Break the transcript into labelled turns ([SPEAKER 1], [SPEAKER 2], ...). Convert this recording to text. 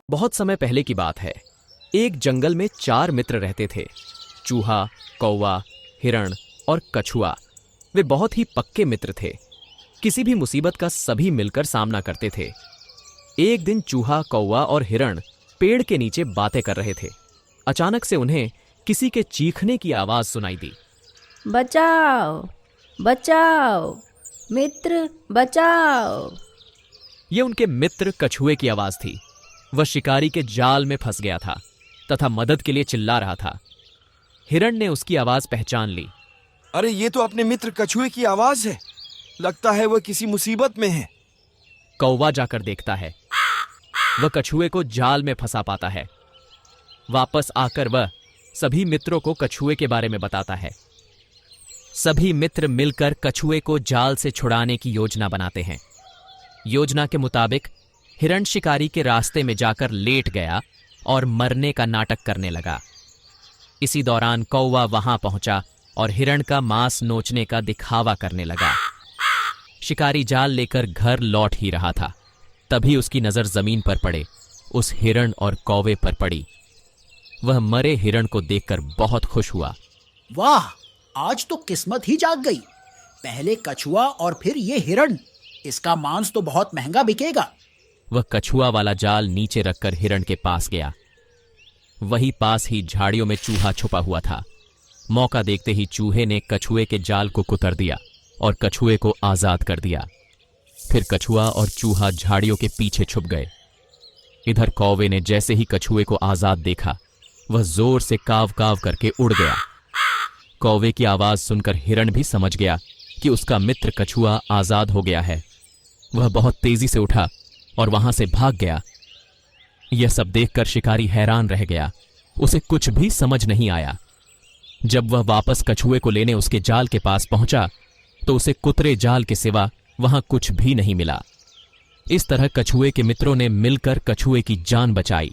[SPEAKER 1] बहुत समय पहले की बात है। एक जंगल में 4 मित्र रहते थे। चूहा, कौवा, हिरण और कछुआ। वे बहुत ही पक्के मित्र थे। किसी भी मुसीबत का सभी मिलकर सामना करते थे। एक दिन चूहा, कौवा और हिरण पेड़ के नीचे बातें कर रहे थे। अचानक से उन्हें किसी के चीखने की आवाज सुनाई दी।
[SPEAKER 2] बचाओ, बचाओ, मित्र बचाओ।
[SPEAKER 1] ये उनके मित्र कछुए की आवाज थी। वह शिकारी के जाल में फंस गया था तथा मदद के लिए चिल्ला रहा था। हिरण ने उसकी आवाज पहचान ली।
[SPEAKER 3] अरे ये तो अपने मित्र कछुए की आवाज है। लगता है वह किसी मुसीबत में है।
[SPEAKER 1] कौवा जाकर देखता है। वह कछुए को जाल में फंसा पाता है। वापस आकर वह सभी मित्रों को कछुए के बारे में बताता है। सभी मित्र मिलकर कछुए को जाल से छुड़ाने की योजना बनाते हैं। योजना के मुताबिक हिरण शिकारी के रास्ते में जाकर लेट गया और मरने का नाटक करने लगा। इसी दौरान कौवा वहां पहुंचा और हिरण का मांस नोचने का दिखावा करने लगा। शिकारी जाल लेकर घर लौट ही रहा था, तभी उसकी नजर जमीन पर पड़े उस हिरण और कौवे पर पड़ी। वह मरे हिरण को देखकर बहुत खुश हुआ।
[SPEAKER 4] वाह, आज तो किस्मत ही जाग गई। पहले कछुआ और फिर ये हिरण। इसका मांस तो बहुत महंगा बिकेगा।
[SPEAKER 1] वह कछुआ वाला जाल नीचे रखकर हिरण के पास गया। वही पास ही झाड़ियों में चूहा छुपा हुआ था। मौका देखते ही चूहे ने कछुए के जाल को कुतर दिया और कछुए को आजाद कर दिया। फिर कछुआ और चूहा झाड़ियों के पीछे छुप गए। इधर कौवे ने जैसे ही कछुए को आजाद देखा, वह जोर से काव काव करके उड़ गया। कौवे की आवाज सुनकर हिरण भी समझ गया कि उसका मित्र कछुआ आजाद हो गया है। वह बहुत तेजी से उठा और वहां से भाग गया। यह सब देखकर शिकारी हैरान रह गया। उसे कुछ भी समझ नहीं आया। जब वह वापस कछुए को लेने उसके जाल के पास पहुंचा तो उसे कुतरे जाल के सिवा वहां कुछ भी नहीं मिला। इस तरह कछुए के मित्रों ने मिलकर कछुए की जान बचाई।